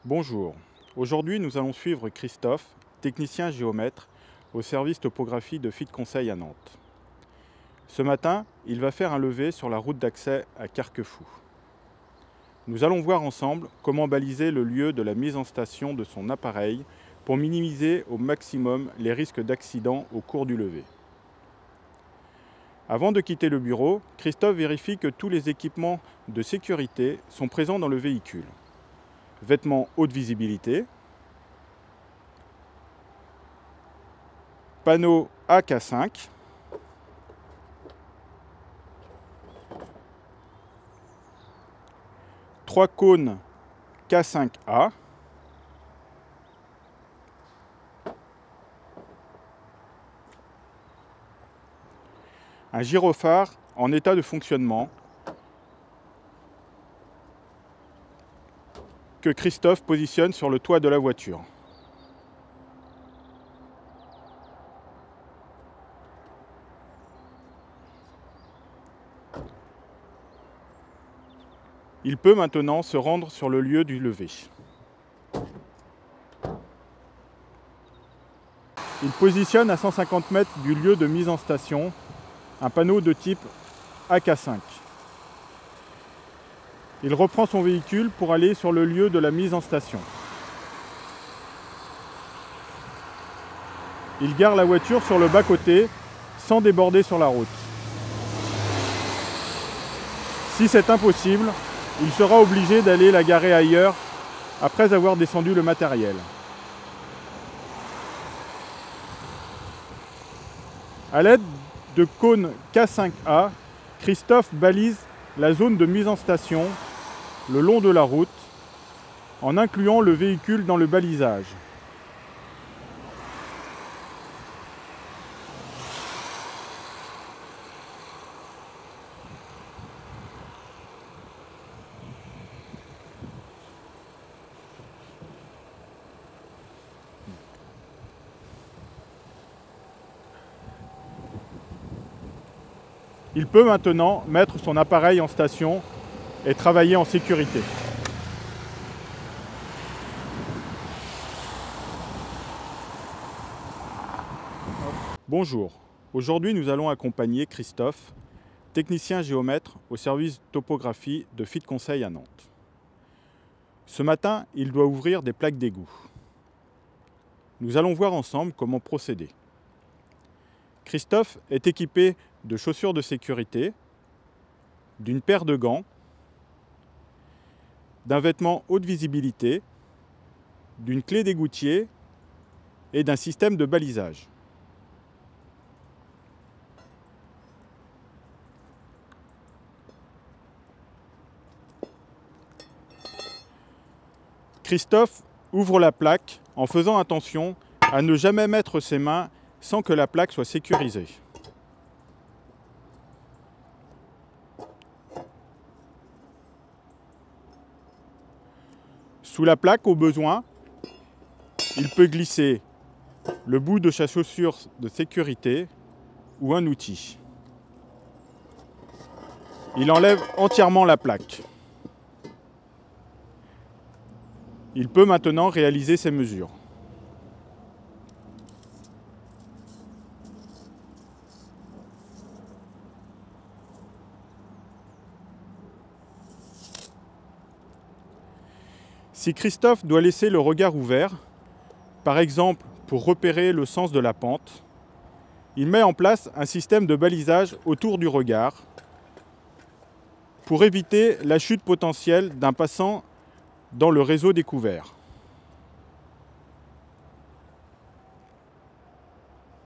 Bonjour, aujourd'hui nous allons suivre Christophe, technicien géomètre au service topographie de FIT Conseil à Nantes. Ce matin, il va faire un levé sur la route d'accès à Carquefou. Nous allons voir ensemble comment baliser le lieu de la mise en station de son appareil pour minimiser au maximum les risques d'accident au cours du levé. Avant de quitter le bureau, Christophe vérifie que tous les équipements de sécurité sont présents dans le véhicule. Vêtements haute visibilité, panneau AK5, trois cônes K5A, un gyrophare en état de fonctionnement que Christophe positionne sur le toit de la voiture. Il peut maintenant se rendre sur le lieu du lever. Il positionne à 150 mètres du lieu de mise en station un panneau de type AK5. Il reprend son véhicule pour aller sur le lieu de la mise en station. Il gare la voiture sur le bas-côté sans déborder sur la route. Si c'est impossible, il sera obligé d'aller la garer ailleurs après avoir descendu le matériel. À l'aide de cône K5A, Christophe balise la zone de mise en station le long de la route en incluant le véhicule dans le balisage. Il peut maintenant mettre son appareil en station et travailler en sécurité. Bonjour, aujourd'hui nous allons accompagner Christophe, technicien géomètre au service topographie de FIT Conseil à Nantes. Ce matin, il doit ouvrir des plaques d'égout. Nous allons voir ensemble comment procéder. Christophe est équipé de chaussures de sécurité, d'une paire de gants, d'un vêtement haute visibilité, d'une clé d'égoutier et d'un système de balisage. Christophe ouvre la plaque en faisant attention à ne jamais mettre ses mains sans que la plaque soit sécurisée. Sous la plaque, au besoin, il peut glisser le bout de sa chaussure de sécurité ou un outil. Il enlève entièrement la plaque. Il peut maintenant réaliser ses mesures. Si Christophe doit laisser le regard ouvert, par exemple pour repérer le sens de la pente, il met en place un système de balisage autour du regard pour éviter la chute potentielle d'un passant dans le réseau découvert.